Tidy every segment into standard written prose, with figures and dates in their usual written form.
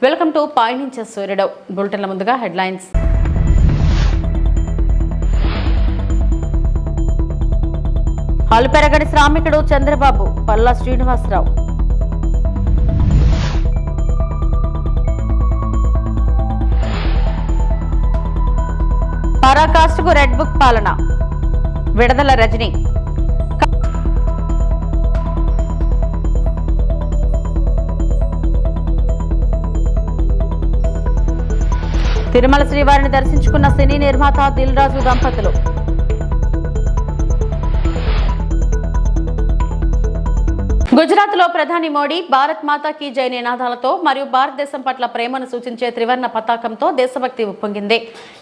Welcome to పైనుంచి సూర్యుడు బులెటిన్ల ముందుగా హెడ్లైన్స్. అలుపెరగని శ్రామికుడు చంద్రబాబు పల్లా శ్రీనివాసరావు. పరాకాష్ఠకు రెడ్ బుక్ పాలన విడుదల రజనీ. తిరుమల శ్రీవారిని దర్శించుకున్న సినీ నిర్మాత దిల్ రాజు దంపతులు. గుజరాత్లో ప్రధాని మోడీ భారత్ మాతా కీ జై నినాదాలతో మరియు భారతదేశం పట్ల ప్రేమను సూచించే త్రివర్ణ పతాకంతో దేశభక్తి ఉప్పొంగింది.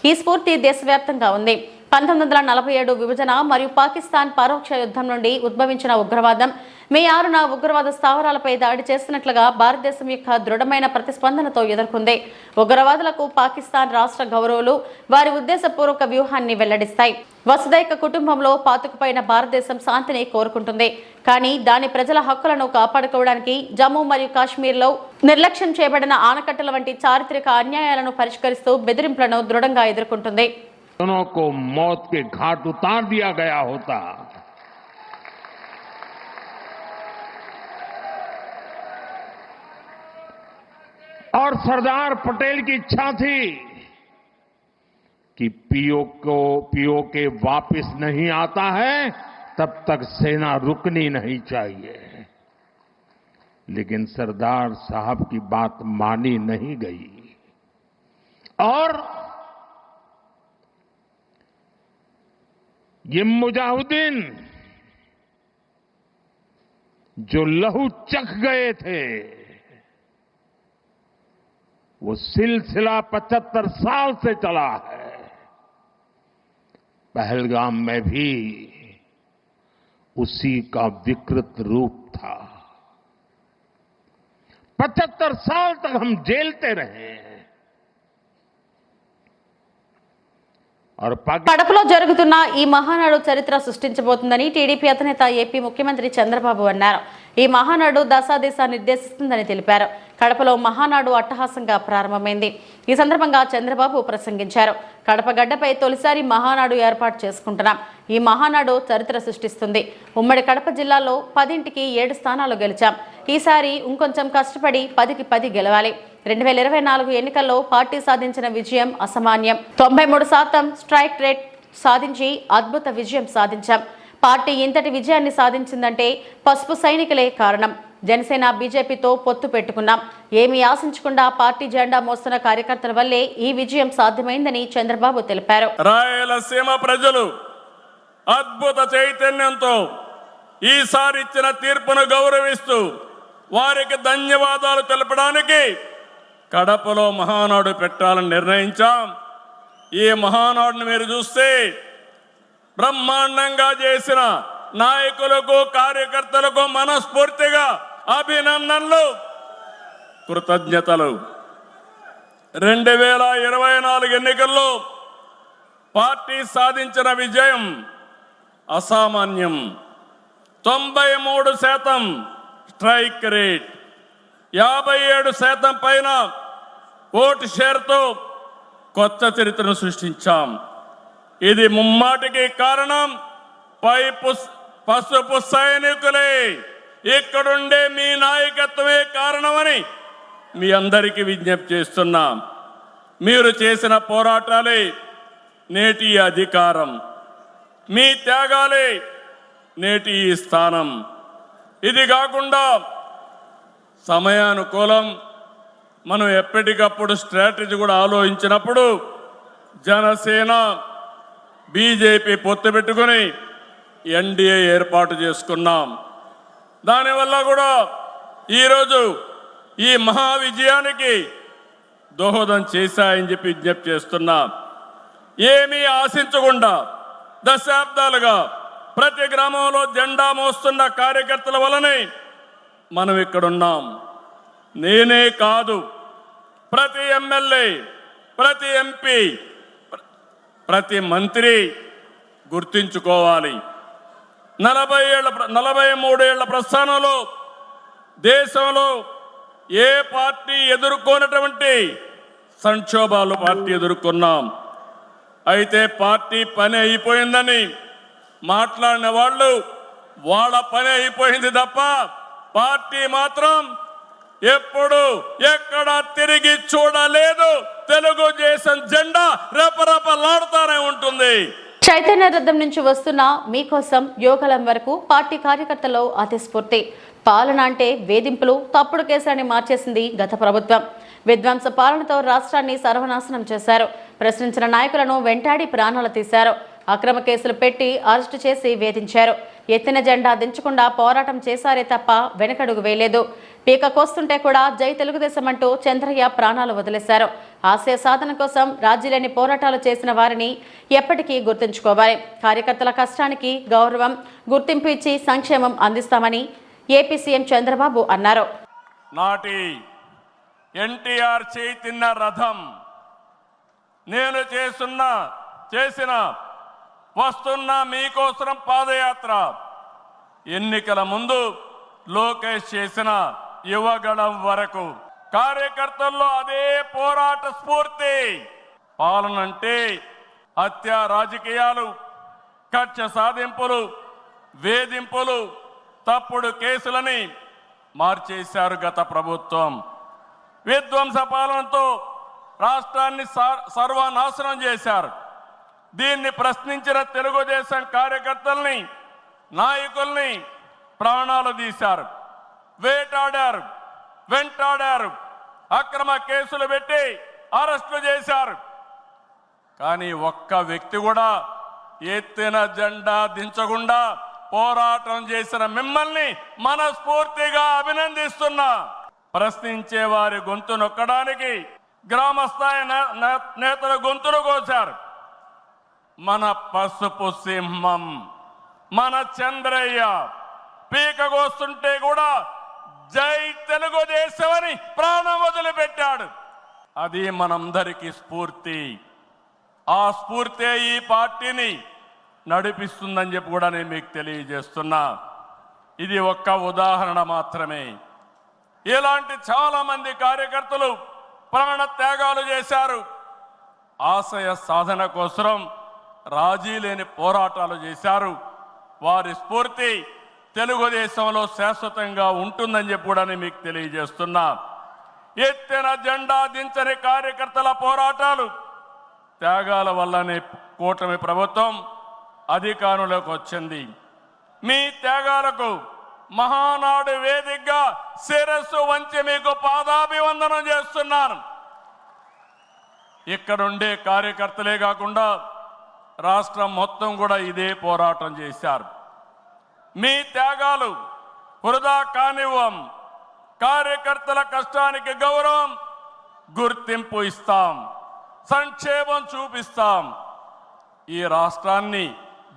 ఈ స్ఫూర్తి దేశవ్యాప్తంగా ఉంది. 1947 విభజన మరియు పాకిస్తాన్ పరోక్ష యుద్ధం నుండి ఉద్భవించిన ఉగ్రవాదం మే 6న ఉగ్రవాద స్థావరాలపై దాడి చేస్తున్నట్లుగా భారతదేశం యొక్క దృఢమైన ప్రతిస్పందనతో ఎదుర్కొంది. ఉగ్రవాదులకు పాకిస్తాన్ రాష్ట్ర గౌరవులు వారి ఉద్దేశపూర్వక వ్యూహాన్ని వెల్లడిస్తాయి. వసుదైక కుటుంబంలో పాతుకుపోయిన భారతదేశం శాంతిని కోరుకుంటుంది. కానీ దాని ప్రజల హక్కులను కాపాడుకోవడానికి జమ్మూ మరియు కాశ్మీర్లో నిర్లక్ష్యం చేయబడిన ఆనకట్టల వంటి చారిత్రక అన్యాయాలను పరిష్కరిస్తూ బెదిరింపులను దృఢంగా ఎదుర్కొంటుంది. दोनों को मौत के घाट उतार दिया गया होता और सरदार पटेल की इच्छा थी कि पीओके वापस नहीं आता है तब तक सेना रुकनी नहीं चाहिए, लेकिन सरदार साहब की बात मानी नहीं गई और ये मुजाहिदीन जो लहू चख गए थे वो सिलसिला 75 साल से चला है. पहलगाम में भी उसी का विकृत रूप था. 75 साल तक हम झेलते रहे కడపలో జరుగుతున్న ఈ మహానాడు చరిత్ర సృష్టించబోతుందని టీడీపీ అధినేత ఏపీ ముఖ్యమంత్రి చంద్రబాబు అన్నారు. ఈ మహానాడు దశాదిశ నిర్దేశిస్తుందని తెలిపారు. కడపలో మహానాడు అట్టహాసంగా ప్రారంభమైంది. ఈ సందర్భంగా చంద్రబాబు ప్రసంగించారు. కడప గడ్డపై తొలిసారి మహానాడు ఏర్పాటు చేసుకుంటున్నాం. ఈ మహానాడు చరిత్ర సృష్టిస్తుంది. ఉమ్మడి కడప జిల్లాలో 10కి 7 స్థానాలు గెలిచాం. ఈసారి ఇంకొంచెం కష్టపడి 10కి 10 గెలవాలి. 2024 ఎన్నికల్లో పార్టీ సాధించిన విజయం అసామాన్యం. 93% స్ట్రైక్ రేట్ సాధించి అద్భుత విజయం సాధించాం. పార్టీ ఇంతటి విజయాన్ని సాధించిందంటే పసుపు సైనికులే కారణం. జనసేన బీజేపీతో పొత్తు పెట్టుకున్నాం. ఏమీ ఆశించకుండా పార్టీ జెండా మోస్తున్న కార్యకర్తల వల్లే ఈ విజయం సాధ్యమైందని చంద్రబాబు తెలిపారు. రాయలసీమ ప్రజలు అద్భుత చైతన్యంతో ఈసారి ఇచ్చిన తీర్పును గౌరవిస్తూ వారికి ధన్యవాదాలు తెలపడానికి కడపలో మహానాడు పెట్టాలని నిర్ణయించాం. ఈ మహానాడును మీరు చూస్తే బ్రహ్మాండంగా చేసిన నాయకులకు కార్యకర్తలకు మనస్ఫూర్తిగా అభినందనలు, కృతజ్ఞతలు. 2024 ఎన్నికల్లో పార్టీ సాధించిన విజయం అసామాన్యం. 93% స్ట్రైక్ రేట్, 57% పైన ఓటు షేర్తో కొత్త చరిత్రను సృష్టించాం. ఇది ముమ్మాటికి కారణం పసుపు సైనికులే. ఇక్కడుండే మీ నాయకత్వమే కారణమని మీ అందరికీ విజ్ఞప్తి చేస్తున్నాం. మీరు చేసిన పోరాటాలే నేటి అధికారం, మీ త్యాగాలే నేటి ఈ స్థానం. ఇది కాకుండా సమయానుకూలం మనం ఎప్పటికప్పుడు స్ట్రాటజీ కూడా ఆలోచించినప్పుడు జనసేన బీజేపీ పొత్తు పెట్టుకుని ఎన్డీఏ ఏర్పాటు చేసుకున్నాం. దానివల్ల కూడా ఈరోజు ఈ మహా విజయానికి దోహదం చేశాయని చెప్పి విజ్ఞప్తి చేస్తున్నాం. ఏమీ ఆశించకుండా దశాబ్దాలుగా ప్రతి గ్రామంలో జెండా మోస్తున్న కార్యకర్తల వలనే మనం ఇక్కడున్నాం. నేనే కాదు, ప్రతి ఎమ్మెల్యే, ప్రతి ఎంపీ, ప్రతి మంత్రి గుర్తించుకోవాలి. 43 ఏళ్ల ప్రస్థానంలో దేశంలో ఏ పార్టీ ఎదుర్కొన్నటువంటి సంక్షోభాలు పార్టీ ఎదుర్కొన్నాం. అయితే పార్టీ పని అయిపోయిందని మాట్లాడిన వాళ్ళు వాళ్ళ పని అయిపోయింది తప్ప పార్టీ మాత్రం ఎప్పుడు ఎక్కడ తిరిగి చూడలేదు. తెలుగుదేశం జెండా రెపరెపలాడుతూనే ఉంటుంది. చైతన్య రథం నుంచి వస్తున్న మీకోసం యోగలం వరకు పార్టీ కార్యకర్తల్లో అతి స్ఫూర్తి. పాలన అంటే వేధింపులు, తప్పుడు కేసులని మార్చేసింది గత ప్రభుత్వం. విధ్వంస పాలనతో రాష్ట్రాన్ని సర్వనాశనం చేశారు. ప్రశ్నించిన నాయకులను వెంటాడి ప్రాణాలు తీశారు. అక్రమ కేసులు పెట్టి అరెస్టు చేసి వేధించారు. ఎత్తిన జెండా దించకుండా పోరాటం చేశారే తప్ప వెనకడుగు వేయలేదు. పీక కోస్తుంటే కూడా జై తెలుగుదేశం అంటూ చంద్రయ్య ప్రాణాలు వదిలేశారు. ఆశయ సాధన కోసం రాజీలేని పోరాటాలు చేసిన వారిని ఎప్పటికీ గుర్తుంచుకోవాలి. కార్యకర్తల కష్టానికి గౌరవం, గుర్తింపు ఇచ్చి సంక్షేమం అందిస్తామని ఏపీ సీఎం చంద్రబాబు అన్నారు. నాటి ఎన్టీఆర్ చైతన్య రథం నేను చేసిన వస్తున్న మీకోసం పాదయాత్ర, ఎన్నికల ముందు లోకేష్ చేసిన యువగళం వరకు కార్యకర్తల్లో అదే పోరాట స్ఫూర్తి. పాలన అంటే హత్య రాజకీయాలు, కక్ష సాధింపులు, వేధింపులు, తప్పుడు కేసులని మార్చేశారు గత ప్రభుత్వం. విధ్వంస పాలనతో రాష్ట్రాన్ని సర్వనాశనం చేశారు. దీన్ని ప్రశ్నించిన తెలుగుదేశం కార్యకర్తల్ని, నాయకుల్ని ప్రాణాలు తీశారు, వేటాడారు, వెంటాడారు, అక్రమ కేసులు పెట్టి అరెస్టులు చేశారు. కానీ ఒక్క వ్యక్తి కూడా ఎత్తిన జెండా దించకుండా పోరాటం చేసిన మిమ్మల్ని మనస్ఫూర్తిగా అభినందిస్తున్నా. ప్రశ్నించే వారి గొంతు నొక్కడానికి గ్రామ స్థాయి నేతల గొంతులు కోశారు. మన పసుపు సింహం, మన చంద్రయ్య పీకగోస్తుంటే కూడా జై తెలుగుదేశం అని ప్రాణం వదిలిపెట్టాడు. అది మనందరికీ స్ఫూర్తి. ఆ స్ఫూర్తే ఈ పార్టీని నడిపిస్తుందని చెప్పి కూడా నేను మీకు తెలియజేస్తున్నా. ఇది ఒక్క ఉదాహరణ మాత్రమే. ఇలాంటి చాలా మంది కార్యకర్తలు ప్రాణ త్యాగాలు చేశారు. ఆశయ సాధన కోసం రాజీ లేని పోరాటాలు చేశారు. వారి స్ఫూర్తి తెలుగుదేశంలో శాశ్వతంగా ఉంటుందని చెప్పి కూడా నేను మీకు తెలియజేస్తున్నా. ఎత్తిన జెండా దించని కార్యకర్తల పోరాటాలు, త్యాగాల వల్లనే కూటమి ప్రభుత్వం అధికారంలోకి వచ్చింది. మీ త్యాగాలకు మహానాడు వేదికగా శిరస్సు వంచి మీకు పాదాభివందనం చేస్తున్నాను. ఇక్కడుండే కార్యకర్తలే కాకుండా రాష్ట్రం మొత్తం కూడా ఇదే పోరాటం చేశారు. మీ త్యాగాలు వృధా కానివ్వం. కార్యకర్తల కష్టానికి గౌరవం, గుర్తింపు ఇస్తాం, సంక్షేమం చూపిస్తాం. ఈ రాష్ట్రాన్ని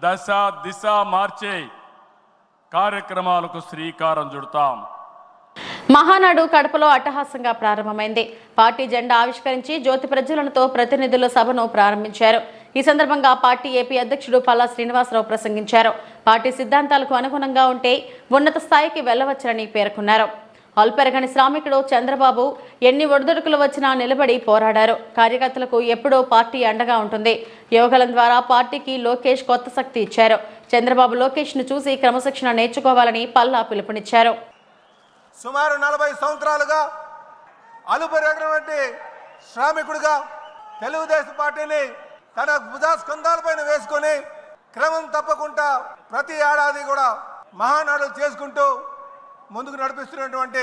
దశ దిశ మార్చే కార్యక్రమాలకు శ్రీకారం చుడతాం. మహానాడు కడపలో అట్టహాసంగా ప్రారంభమైంది. పార్టీ జెండా ఆవిష్కరించి జ్యోతి ప్రజ్వలనతో ప్రతినిధుల సభను ప్రారంభించారు. ఈ సందర్భంగా పార్టీ ఏపీ అధ్యక్షుడు పల్లా శ్రీనివాసరావు ప్రసంగించారు. పార్టీ సిద్ధాంతాలకు అనుగుణంగా ఉంటే ఉన్నత స్థాయికి వెళ్లవచ్చని పేర్కొన్నారు. అల్పెరగని శ్రామికుడు చంద్రబాబు ఎన్ని ఒడిదుడుకులు వచ్చినా నిలబడి పోరాడారు. కార్యకర్తలకు ఎప్పుడూ పార్టీ అండగా ఉంటుంది. యోగలం ద్వారా పార్టీకి లోకేష్ కొత్త శక్తి ఇచ్చారు. చంద్రబాబు లోకేష్ ను చూసి క్రమశిక్షణ నేర్చుకోవాలని పల్లా పిలుపునిచ్చారు. సుమారు 40 సంవత్సరాలుగా అలుపెరగనటువంటి శ్రామికుడిగా తెలుగుదేశం పార్టీని తన భుజస్కంధాలపైన వేసుకొని క్రమం తప్పకుండా ప్రతి ఏడాది కూడా మహానాడు చేసుకుంటూ ముందుకు నడిపిస్తున్నటువంటి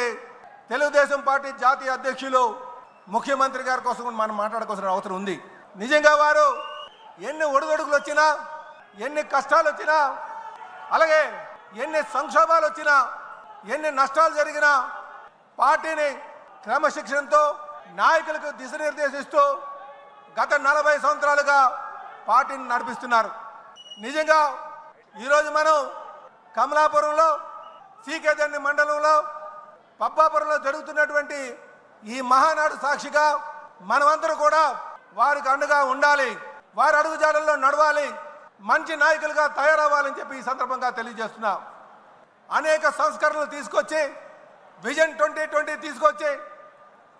తెలుగుదేశం పార్టీ జాతీయ అధ్యక్షులు ముఖ్యమంత్రి గారి కోసం మనం మాట్లాడుకోవాల్సిన అవసరం ఉంది. నిజంగా వారు ఎన్ని ఒడిదొడుకులు వచ్చినా, ఎన్ని కష్టాలు వచ్చినా, అలాగే ఎన్ని సంక్షోభాలు వచ్చినా, ఎన్ని నష్టాలు జరిగినా పార్టీని క్రమశిక్షణతో నాయకులకు దిశనిర్దేశిస్తూ గత 40 సంవత్సరాలుగా పార్టీని నడిపిస్తున్నారు. నిజంగా ఈరోజు మనం కమలాపురంలో, సీకేదండి మండలంలో, పబ్బాపురంలో జరుగుతున్నటువంటి ఈ మహానాడు సాక్షిగా మనమందరూ కూడా వారికి అండగా ఉండాలి, వారి అడుగుజాడల్లో నడవాలి, మంచి నాయకులుగా తయారవ్వాలని చెప్పి ఈ సందర్భంగా తెలియజేస్తున్నా. అనేక సంస్కరణలు తీసుకొచ్చి విజన్ 2020 తీసుకొచ్చి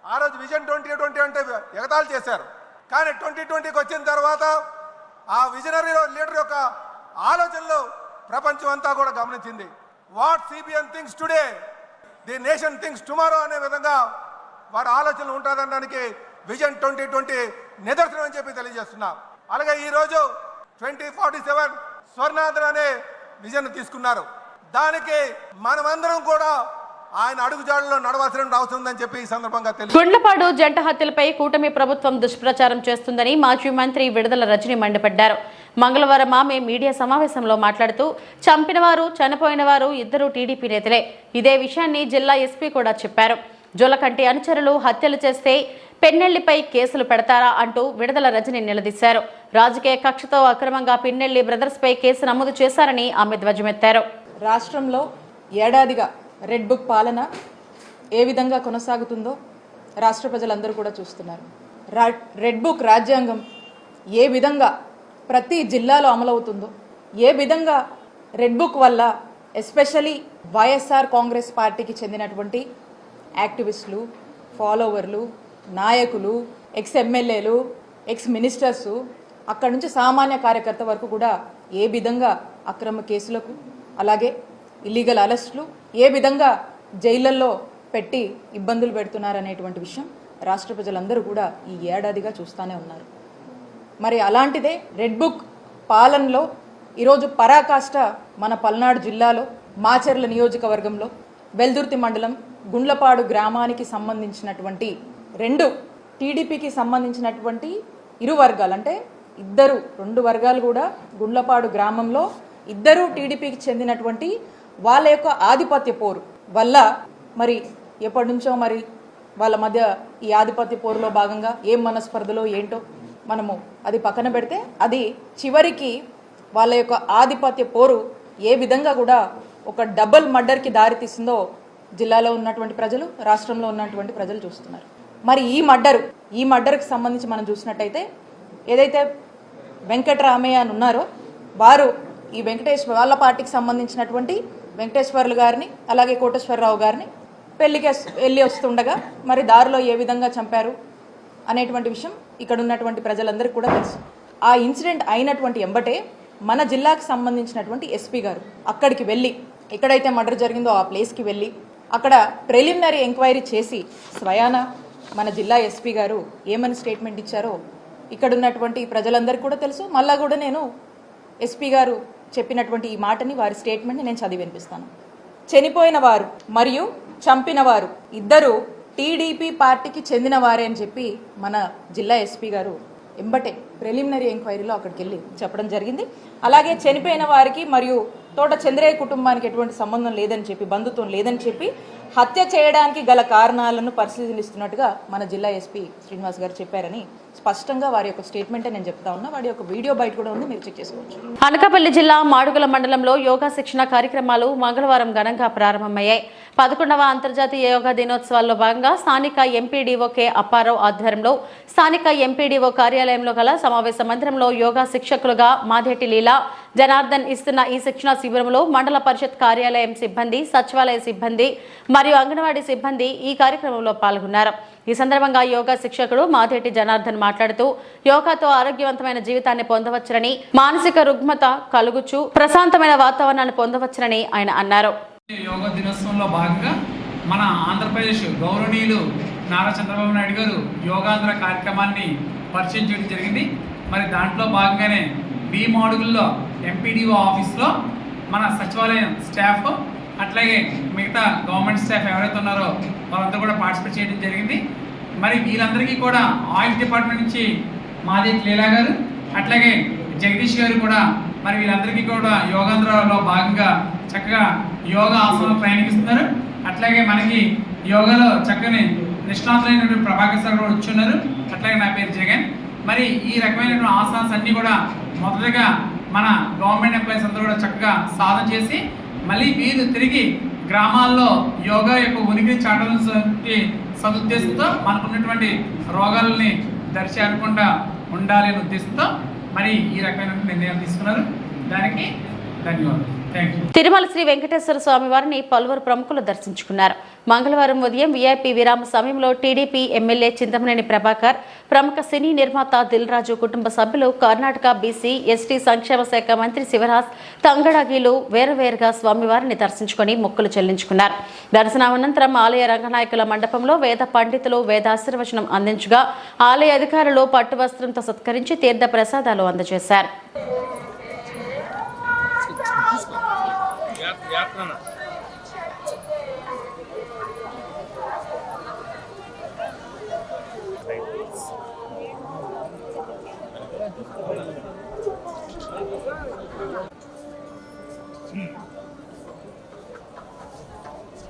ఆ రోజు విజన్ 2020 అంటే ఎగతాళి చేశారు. కానీ 2020కి వచ్చిన తర్వాత ఆ విజనరీ లీడర్ యొక్క ఆలోచనలు ప్రపంచం అంతా కూడా గమనించింది. What CBN things today the nation things tomorrow అనే విధంగా వారి ఆలోచనలు ఉంటుందనడానికి విజన్ 2020 నిదర్శనం అని చెప్పి తెలియజేస్తున్నా. అలాగే ఈరోజు 2047 స్వర్ణాంధ్ర అనే విజన్ తీసుకున్నారు. దానికి మనమందరం కూడా ఆయన అడుగుజాడల్లో నడవాల్సిన అవసరం ఉందని చెప్పి ఈ సందర్భంగా తెలియదు. గుండ్లపాడు జంట హత్యలపై కూటమి ప్రభుత్వం దుష్ప్రచారం చేస్తుందని మాజీ మంత్రి విడుదల రజని మండిపడ్డారు. మంగళవారం ఆమె మీడియా సమావేశంలో మాట్లాడుతూ చంపిన వారు చనిపోయిన వారు ఇద్దరు టీడీపీ నేతలే. ఇదే విషయాన్ని జిల్లా ఎస్పీ కూడా చెప్పారు. జొలకంటి అనుచరులు హత్యలు చేస్తే పెన్నెల్లిపై కేసులు పెడతారా అంటూ విడుదల రజని నిలదీశారు. రాజకీయ కక్షతో అక్రమంగా పిన్నెల్లి బ్రదర్స్ పై కేసు నమోదు చేశారని ఆమె ధ్వజమెత్తారు. రాష్ట్రంలో ఏడాదిగా రెడ్ బుక్ పాలన ఏ విధంగా కొనసాగుతుందో రాష్ట్ర ప్రజలందరూ కూడా చూస్తున్నారు. రెడ్ బుక్ రాజ్యాంగం ఏ విధంగా ప్రతి జిల్లాలో అమలవుతుందో, ఏ విధంగా రెడ్ బుక్ వల్ల ఎస్పెషలీ వైఎస్ఆర్ కాంగ్రెస్ పార్టీకి చెందినటువంటి యాక్టివిస్టులు, ఫాలోవర్లు, నాయకులు, ఎక్స్ ఎమ్మెల్యేలు, ఎక్స్ మినిస్టర్సు, అక్కడి నుంచి సామాన్య కార్యకర్త వరకు కూడా ఏ విధంగా అక్రమ కేసులకు, అలాగే ఇల్లీగల్ అరెస్టులు, ఏ విధంగా జైళ్లలో పెట్టి ఇబ్బందులు పెడుతున్నారనేటువంటి విషయం రాష్ట్ర ప్రజలందరూ కూడా ఈ ఏడాదిగా చూస్తూనే ఉన్నారు. మరి అలాంటిదే రెడ్ బుక్ పాలనలో ఈరోజు పరాకాష్ట మన పల్నాడు జిల్లాలో మాచర్ల నియోజకవర్గంలో వెల్దుర్తి మండలం గుండ్లపాడు గ్రామానికి సంబంధించినటువంటి రెండు టీడీపీకి సంబంధించినటువంటి ఇరు వర్గాలు, అంటే రెండు వర్గాలు కూడా గుండ్లపాడు గ్రామంలో ఇద్దరు టీడీపీకి చెందినటువంటి వాళ్ళ యొక్క ఆధిపత్య పోరు వల్ల మరి ఎప్పటి నుంచో మరి వాళ్ళ మధ్య ఈ ఆధిపత్య పోరులో భాగంగా ఏం మనస్పర్ధలో ఏంటో మనము అది పక్కన పెడితే, అది చివరికి వాళ్ళ యొక్క ఆధిపత్య పోరు ఏ విధంగా కూడా ఒక డబుల్ మర్డర్కి దారితీస్తుందో జిల్లాలో ఉన్నటువంటి ప్రజలు, రాష్ట్రంలో ఉన్నటువంటి ప్రజలు చూస్తున్నారు. మరి ఈ మర్డర్కి సంబంధించి మనం చూసినట్టయితే ఏదైతే వెంకటరామయ్య అని ఉన్నారో వారు ఈ వెంకటేశ్వర వాళ్ళ పార్టీకి సంబంధించినటువంటి వెంకటేశ్వర్లు గారిని, అలాగే కోటేశ్వరరావు గారిని పెళ్లికి వెళ్ళి వస్తుండగా మరి దారిలో ఏ విధంగా చంపారు అనేటువంటి విషయం ఇక్కడ ఉన్నటువంటి ప్రజలందరికీ కూడా తెలుసు. ఆ ఇన్సిడెంట్ అయినటువంటి ఎంబటే మన జిల్లాకు సంబంధించినటువంటి ఎస్పీ గారు అక్కడికి వెళ్ళి, ఎక్కడైతే మర్డర్ జరిగిందో ఆ ప్లేస్కి వెళ్ళి అక్కడ ప్రిలిమినరీ ఎంక్వైరీ చేసి స్వయాన మన జిల్లా ఎస్పీ గారు ఏమని స్టేట్మెంట్ ఇచ్చారో ఇక్కడ ఉన్నటువంటి ప్రజలందరికీ కూడా తెలుసు. మళ్ళా కూడా నేను ఎస్పీ గారు చెప్పినటువంటి ఈ మాటని, వారి స్టేట్మెంట్ని నేను చదివి వినిపిస్తాను. చనిపోయిన వారు మరియు చంపిన వారు ఇద్దరు టీడీపీ పార్టీకి చెందిన వారే అని చెప్పి మన జిల్లా ఎస్పీ గారు ఎంబటే ప్రిలిమినరీ ఎంక్వైరీలో అక్కడికి వెళ్ళి చెప్పడం జరిగింది. అలాగే చనిపోయిన వారికి మరియు తోట చంద్రయ్య కుటుంబానికి ఎటువంటి సంబంధం లేదని చెప్పి, బంధుత్వం లేదని చెప్పి హత్య చేయడానికి గల కారణాలను పరిశీలిస్తున్నట్టుగా మన జిల్లా ఎస్పీ శ్రీనివాస్ గారు చెప్పారని స్పష్టంగా వారి యొక్క స్టేట్మెంటే నేను చెప్తా ఉన్నా. వాడి యొక్క వీడియో బయట కూడా ఉంది, మీరు చెక్ చేసుకోవచ్చు. అనకాపల్లి జిల్లా మాడుగుల మండలంలో యోగా శిక్షణ కార్యక్రమాలు మంగళవారం ఘనంగా ప్రారంభమయ్యాయి. 11వ అంతర్జాతీయ యోగా దినోత్సవాల్లో భాగంగా స్థానిక ఎంపీడీఓ కె అప్పారావు ఆధ్వర్యంలో స్థానిక ఎంపీడీఓ కార్యాలయంలో గల సమావేశ మందిరంలో యోగా శిక్షకులుగా మాధేటి లీలా జనార్దన్ ఇస్తున్న ఈ శిక్షణ శిబిరంలో మండల పరిషత్ కార్యాలయం సిబ్బంది, సచివాలయ సిబ్బంది మరియు అంగన్వాడీ సిబ్బంది ఈ కార్యక్రమంలో పాల్గొన్నారు. ఈ సందర్భంగా యోగా శిక్షకుడు మాధేటి జనార్దన్ మాట్లాడుతూ యోగాతో ఆరోగ్యవంతమైన జీవితాన్ని పొందవచ్చునని, మానసిక రుగ్మత కలుగుచు ప్రశాంతమైన వాతావరణాన్ని పొందవచ్చునని ఆయన అన్నారు. యోగా దినోత్సవంలో భాగంగా మన ఆంధ్రప్రదేశ్ గౌరవనీయులు నారా చంద్రబాబు నాయుడు గారు యోగాంధ్ర కార్యక్రమాన్ని పరిచయం చేయడం జరిగింది. మరి దాంట్లో భాగంగానే బి మాడుగుల్లో ఎంపీడీఓ ఆఫీస్లో మన సచివాలయం స్టాఫ్, అట్లాగే మిగతా గవర్నమెంట్ స్టాఫ్ ఎవరైతే ఉన్నారో వాళ్ళంతా కూడా పార్టిసిపేట్ చేయడం జరిగింది. మరి వీళ్ళందరికీ కూడా ఆయుష్ డిపార్ట్మెంట్ నుంచి మాధేటి లీలా గారు, అట్లాగే జగదీష్ గారు కూడా మరి వీళ్ళందరికీ కూడా యోగాంధ్రలో భాగంగా చక్కగా యోగా ఆసనాలు ట్రైనింగ్ ఇస్తున్నారు. అట్లాగే మనకి యోగాలో చక్కని నిష్ణాతులైనటువంటి ప్రభాకర్ సార్ కూడా వచ్చున్నారు. అట్లాగే నా పేరు జగన్. మరి ఈ రకమైనటువంటి ఆసనాస్ అన్నీ కూడా మొదటగా మన గవర్నమెంట్ ఎంప్లాయీస్ అందరూ కూడా చక్కగా సాధన చేసి మళ్ళీ వీరు తిరిగి గ్రామాల్లో యోగా యొక్క ఉనికిని చాటాలని సదుద్దేశంతో మనకున్నటువంటి రోగాలని దరిచేరకుండా ఉండాలి అనే ఉద్దేశంతో మరి ఈ రకమైన నిర్ణయాలు తీసుకున్నారు. దానికి ధన్యవాదాలు. Thank you. తిరుమల శ్రీ వెంకటేశ్వర స్వామి వారిని పలువురు ప్రముఖులు దర్శించుకున్నారు. మంగళవారం ఉదయం వీఐపీ విరామ సమయంలో టీడీపీ ఎమ్మెల్యే చింతమనేని ప్రభాకర్, ప్రముఖ సినీ నిర్మాత దిల్ రాజు కుటుంబ సభ్యులు, కర్ణాటక బీసీ ఎస్టీ సంక్షేమ శాఖ మంత్రి శివరాజ్ తంగడగిలు వేరువేరుగా స్వామివారిని దర్శించుకుని మొక్కులు చెల్లించుకున్నారు. దర్శనానంతరం ఆలయ రంగనాయకుల మండపంలో వేద పండితులు వేదాశీర్వచనం అందించగా ఆలయ అధికారులు పట్టు వస్త్రంతో సత్కరించి తీర్థ ప్రసాదాలు అందజేశారు.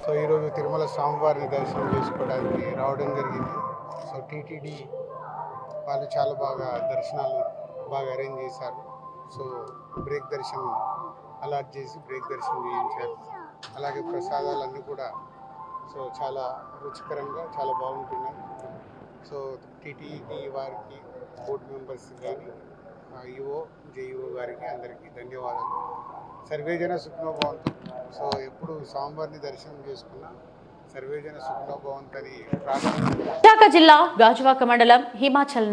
సో ఈరోజు తిరుమల స్వామివారిని దర్శనం చేసుకోవడానికి రావడం జరిగింది. సో టీటీడీ వాళ్ళు చాలా బాగా దర్శనాలు బాగా అరేంజ్ చేశారు. సో బ్రేక్ దర్శనం అలాట్ చేసి బ్రేక్ దర్శనం చేయించారు. అలాగే ప్రసాదాలన్నీ కూడా సో చాలా రుచికరంగా చాలా బాగుంటున్నాయి. సో టీటీడీ వారికి, బోర్డు మెంబర్స్ కానీ, ఈఓ జేఈఓ గారికి అందరికీ ధన్యవాదాలు. సర్వేజన సుఖనో భవంతు. సో ఎప్పుడు స్వామివారిని దర్శనం చేసుకున్నా సర్వేజన సుఖనో భవంతు అని ప్రార్థన. విశాఖ జిల్లా గాజువాక మండలం హిమాచల్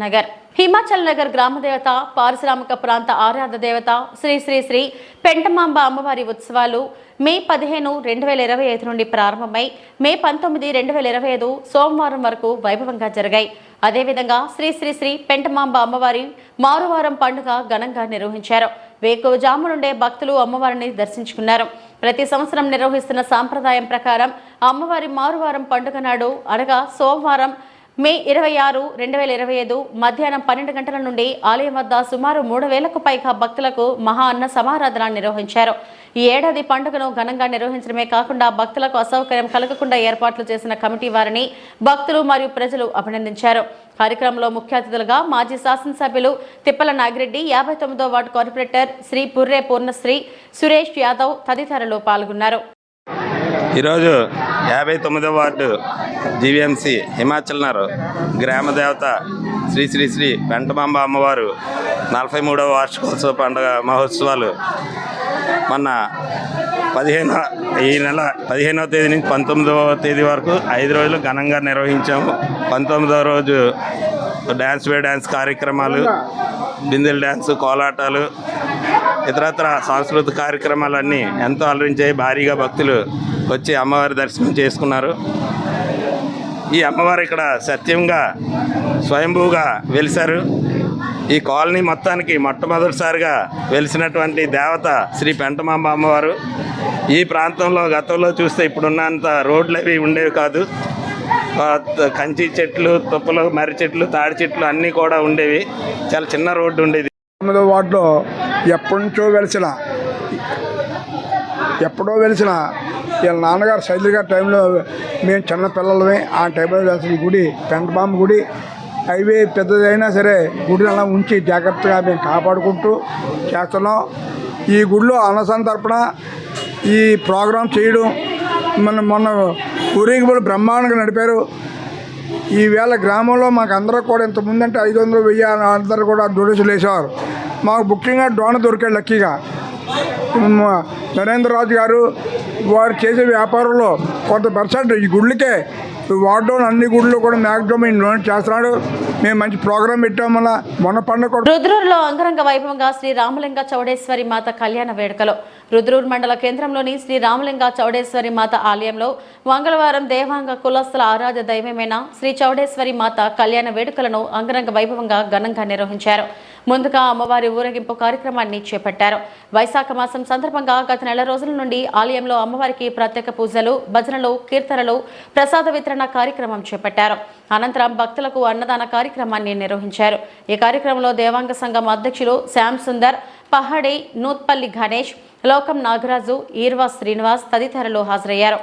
నగర్ గ్రామ దేవత, పారిశ్రామిక ప్రాంత ఆరాధ దేవత శ్రీ శ్రీ శ్రీ పెంటమాంబ అమ్మవారి ఉత్సవాలు మే 15, 2025 నుండి ప్రారంభమై మే 19, 2025 సోమవారం వరకు వైభవంగా జరిగాయి. అదేవిధంగా శ్రీ శ్రీ శ్రీ పెంటమాంబ అమ్మవారి మారువారం పండుగ ఘనంగా నిర్వహించారు. వేకువజాము నుండే భక్తులు అమ్మవారిని దర్శించుకున్నారు. ప్రతి సంవత్సరం నిర్వహిస్తున్న సాంప్రదాయం ప్రకారం అమ్మవారి మారువారం పండుగ నాడు అనగా సోమవారం మే 26, 2025 మధ్యాహ్నం 12 గంటల నుండి ఆలయం వద్ద సుమారు 3,000కు పైగా భక్తులకు మహా అన్న సమారాధన నిర్వహించారు. ఈ ఏడాది పండుగను ఘనంగా నిర్వహించడమే కాకుండా భక్తులకు అసౌకర్యం కలగకుండా ఏర్పాట్లు చేసిన కమిటీ వారిని భక్తులు మరియు ప్రజలు అభినందించారు. కార్యక్రమంలో ముఖ్య అతిథులుగా మాజీ శాసనసభ్యులు తిప్పల నాగిరెడ్డి, 59వ వార్డు కార్పొరేటర్ శ్రీ పుర్రే పూర్ణశ్రీ, సురేష్ యాదవ్ తదితరులు పాల్గొన్నారు. ఈరోజు 59వ వార్డు జీవీఎంసీ హిమాచల్ నగర్ గ్రామ దేవత శ్రీ శ్రీ శ్రీ పెంటమాంబ అమ్మవారు 43వ వార్షికోత్సవ పండుగ మహోత్సవాలు మొన్న ఈ నెల 15వ తేదీ నుంచి 19వ తేదీ వరకు 5 రోజులు ఘనంగా నిర్వహించాము. 19వ రోజు డ్యాన్స్ కార్యక్రమాలు, బిందెల డ్యాన్స్, కోలాటాలు, ఇతరత్ర సాంస్కృతిక కార్యక్రమాలన్నీ ఎంతో అలరించాయి. భారీగా భక్తులు వచ్చి అమ్మవారి దర్శనం చేసుకున్నారు. ఈ అమ్మవారు ఇక్కడ సత్యంగా స్వయంభూగా వెలిశారు. ఈ కాలనీ మొత్తానికి మొట్టమొదటిసారిగా వెలిసినటువంటి దేవత శ్రీ పెంటమాంబ అమ్మవారు. ఈ ప్రాంతంలో గతంలో చూస్తే ఇప్పుడున్నంత రోడ్లు అవి ఉండేవి కాదు. కంచి చెట్లు, తుప్పలు, మర్రి చెట్లు, తాడి చెట్లు అన్నీ కూడా ఉండేవి. చాలా చిన్న రోడ్డు ఉండేది. 9వ వార్డులో ఎప్పుడో వెలిసిన వీళ్ళ నాన్నగారు శైలి గారి టైంలో మేము చిన్న పిల్లలమే ఆ టైంలో వెలిసిన గుడి పెంటమాంబ గుడి. హైవే పెద్దదైనా సరే గుడిని అలా ఉంచి జాగ్రత్తగా మేము కాపాడుకుంటూ చేస్తున్నాం. ఈ గుడిలో అన్నసంతర్పణ ఈ ప్రోగ్రాం చేయడం మొన్న ఊరేగింపులు బ్రహ్మాండంగా నడిపారు. ఈవేళ గ్రామంలో మాకు అందరూ కూడా ఇంతకుముందు అంటే 500, 1000 అందరూ కూడా డొనేషన్లు వేసేవారు. మాకు ముఖ్యంగా డోన దొరికాడు లక్కీగా. నరేంద్ర రాజు గారు వారు చేసే వ్యాపారంలో కొంత పర్సెంట్ ఈ గుళ్ళకే వార్డులోని అన్ని గుళ్ళు కూడా మ్యాక్సిమం డొనేట్ చేస్తున్నాడు. మేము మంచి ప్రోగ్రాం పెట్టాం. మొన్న పండుగ రుద్రూరులో అంగరంగ వైభవంగా శ్రీ రామలింగ చౌడేశ్వరి మాత కళ్యాణ వేడుకలు. రుద్రూరు మండల కేంద్రంలోని శ్రీ రామలింగ చౌడేశ్వరి మాత ఆలయంలో మంగళవారం దేవాంగ కులస్తుల ఆరాధ్య దైవమైన శ్రీ చౌడేశ్వరి మాత కళ్యాణ వేడుకలను అంగరంగ వైభవంగా ఘనంగా నిర్వహించారు. ముందుగా అమ్మవారి ఊరేగింపు కార్యక్రమాన్ని చేపట్టారు. వైశాఖ మాసం సందర్భంగా గత నెల రోజుల నుండి ఆలయంలో అమ్మవారికి ప్రత్యేక పూజలు, భజనలు, కీర్తనలు, ప్రసాద వితరణ కార్యక్రమం చేపట్టారు. అనంతరం భక్తులకు అన్నదాన కార్యక్రమాన్ని నిర్వహించారు. ఈ కార్యక్రమంలో దేవాంగ సంఘం అధ్యక్షులు శ్యామ్ సుందర్, పహడి, నూత్పల్లి గణేష్, లోకం నాగరాజు, ఈర్వా శ్రీనివాస్ తదితరులు హాజరయ్యారు.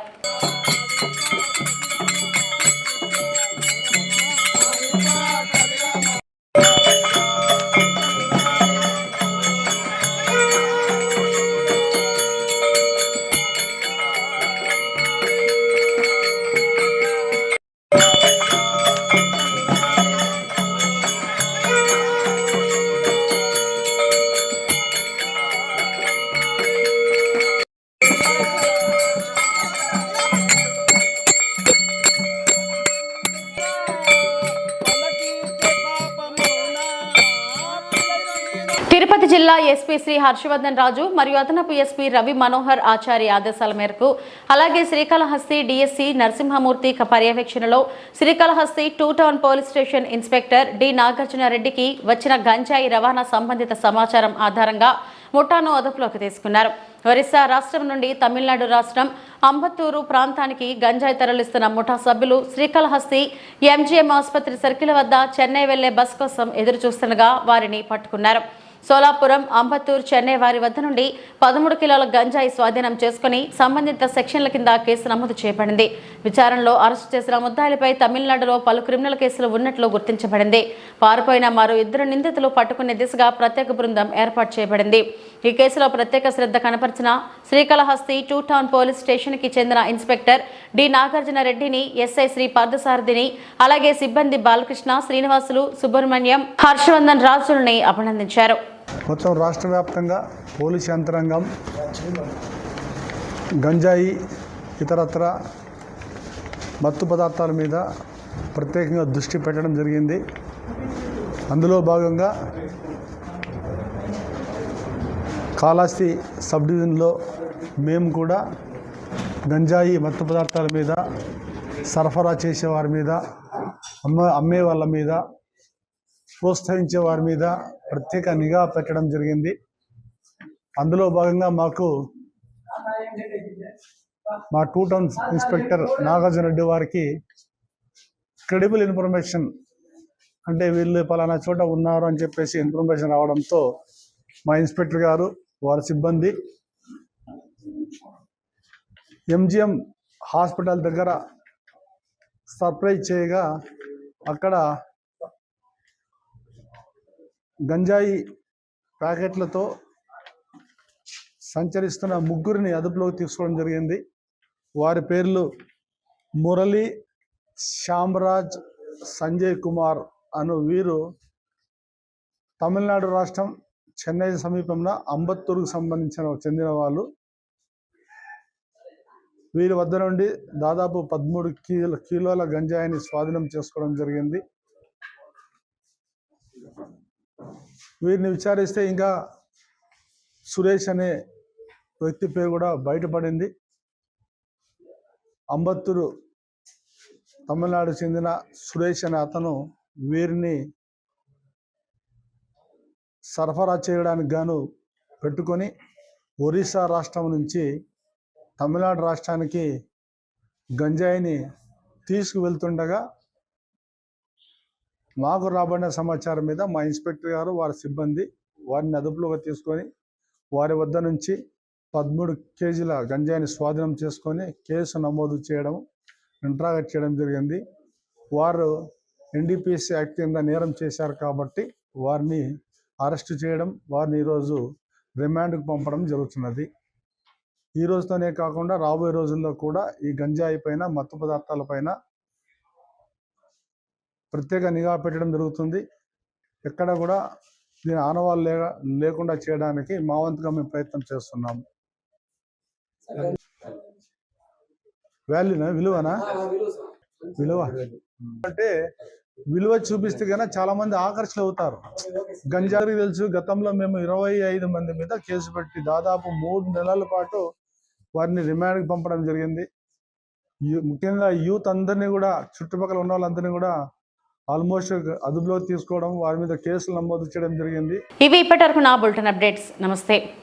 తిరుపతి జిల్లా ఎస్పీ శ్రీ హర్షవర్ధన్ రాజు మరియు అదనపు ఎస్పీ రవి మనోహర్ ఆచారి ఆదేశాల మేరకు అలాగే శ్రీకాళహస్తి డిఎస్సి నరసింహమూర్తి పర్యవేక్షణలో Srikalahasti 2 town police station inspector D నాగార్జునరెడ్డికి వచ్చిన గంజాయి రవాణా సంబంధిత సమాచారం ఆధారంగా ముఠాను అదుపులోకి తీసుకున్నారు. ఒరిస్సా రాష్ట్రం నుండి తమిళనాడు రాష్ట్రం అంబత్తూరు ప్రాంతానికి గంజాయి తరలిస్తున్న ముఠా సభ్యులు శ్రీకాళహస్తి ఎంజీఎం ఆసుపత్రి సర్కిల్ వద్ద చెన్నై వెళ్లే బస్ కోసం ఎదురు చూస్తుండగా వారిని పట్టుకున్నారు. సోలాపురం, అంబత్తూరు, చెన్నై వారి వద్ద నుండి 13 కిలోల గంజాయి స్వాధీనం చేసుకుని సంబంధిత సెక్షన్ల కింద కేసు నమోదు చేయబడింది. విచారణలో అరెస్టు చేసిన ముద్దాయిలపై తమిళనాడులో పలు క్రిమినల్ కేసులు ఉన్నట్లు గుర్తించబడింది. పారిపోయిన మరో 2 నిందితులు పట్టుకునే దిశగా ప్రత్యేక బృందం ఏర్పాటు చేయబడింది. ఈ కేసులో ప్రత్యేక శ్రద్ధ కనపరిచిన శ్రీకాళహస్తి 2 టౌన్ పోలీస్ స్టేషన్ కి చెందిన ఇన్స్పెక్టర్ డి నాగార్జునరెడ్డిని, ఎస్ఐ శ్రీ పార్థసారథిని, అలాగే సిబ్బంది బాలకృష్ణ, శ్రీనివాసులు, సుబ్రహ్మణ్యం, హర్షవర్ధన్ రాజులని అభినందించారు. మొత్తం రాష్ట్ర వ్యాప్తంగా పోలీస్ యంత్రాంగం గంజాయి ఇతరత్ర మత్తు పదార్థాల మీద ప్రత్యేకంగా దృష్టి పెట్టడం జరిగింది. అందులో భాగంగా కాళహస్తి సబ్ డివిజన్లో మేము కూడా గంజాయి మత్తు పదార్థాల మీద సరఫరా చేసేవారి మీద అమ్మే వాళ్ళ మీద ప్రోత్సహించే వారి మీద ప్రత్యేక నిఘా పెట్టడం జరిగింది. అందులో భాగంగా మా 2 టౌన్ ఇన్స్పెక్టర్ నాగార్జునరెడ్డి వారికి క్రెడిబుల్ ఇన్ఫర్మేషన్, అంటే వీళ్ళు పలానా చోట ఉన్నారు అని చెప్పేసి ఇన్ఫర్మేషన్ రావడంతో మా ఇన్స్పెక్టర్ గారు వారి సిబ్బంది ఎంజిఎం హాస్పిటల్ దగ్గర సర్ప్రైజ్ చేయగా అక్కడ గంజాయి ప్యాకెట్లతో సంచరిస్తున్న 3 అదుపులోకి తీసుకోవడం జరిగింది. వారి పేర్లు మురళి, శ్యామరాజ్, సంజయ్ కుమార్ అను వీరు తమిళనాడు రాష్ట్రం చెన్నై సమీపంలో అంబత్తూరుకు చెందిన వాళ్ళు. వీరి వద్ద నుండి దాదాపు 13 కిలోల గంజాయిని స్వాధీనం చేసుకోవడం జరిగింది. వీరిని విచారిస్తే ఇంకా సురేష్ అనే వ్యక్తి పేరు కూడా బయటపడింది. అంబత్తూరు తమిళనాడు చెందిన సురేష్ అనే అతను వీరిని సరఫరా చేయడానికి గాను పెట్టుకొని ఒరిస్సా రాష్ట్రం నుంచి తమిళనాడు రాష్ట్రానికి గంజాయిని తీసుకువెళ్తుండగా మాకు రాబడిన సమాచారం మీద మా ఇన్స్పెక్టర్ గారు వారి సిబ్బంది వారిని అదుపులోకి తీసుకొని వారి వద్ద నుంచి 13 కేజీల గంజాయిని స్వాధీనం చేసుకొని కేసు నమోదు చేయడం, ఇంట్రాగేట్ చేయడం జరిగింది. వారు ఎన్డీపీఎస్ యాక్ట్ కింద నేరం చేశారు కాబట్టి వారిని అరెస్టు చేయడం, వారిని ఈరోజు రిమాండ్కు పంపడం జరుగుతున్నది. ఈ రోజుతోనే కాకుండా రాబోయే రోజుల్లో కూడా ఈ గంజాయి పైన, మత్తు పదార్థాల పైన ప్రత్యేక నిఘా పెట్టడం జరుగుతుంది. ఎక్కడ కూడా దీని ఆనవాళ్ళు లేకుండా చేయడానికి మా వంతుగా మేము ప్రయత్నం చేస్తున్నాము. విలువనా అంటే విలువ చూపిస్తే కన్నా చాలా మంది ఆకర్షణ అవుతారు. గంజాయి తెలుసు, గతంలో మేము 25 మంది మీద కేసు పెట్టి దాదాపు 3 నెలల పాటు వారిని రిమాండ్కి పంపడం జరిగింది. ముఖ్యంగా యూత్ అందరినీ కూడా, చుట్టుపక్కల ఉన్న వాళ్ళందరినీ కూడా ఆల్మోస్ట్ అదుపులో తీసుకోవడం, వారి మీద కేసులు నమోదు చేయడం జరిగింది. ఇవి ఇప్పటివరకు నా బులెటిన్ అప్డేట్స్. నమస్తే.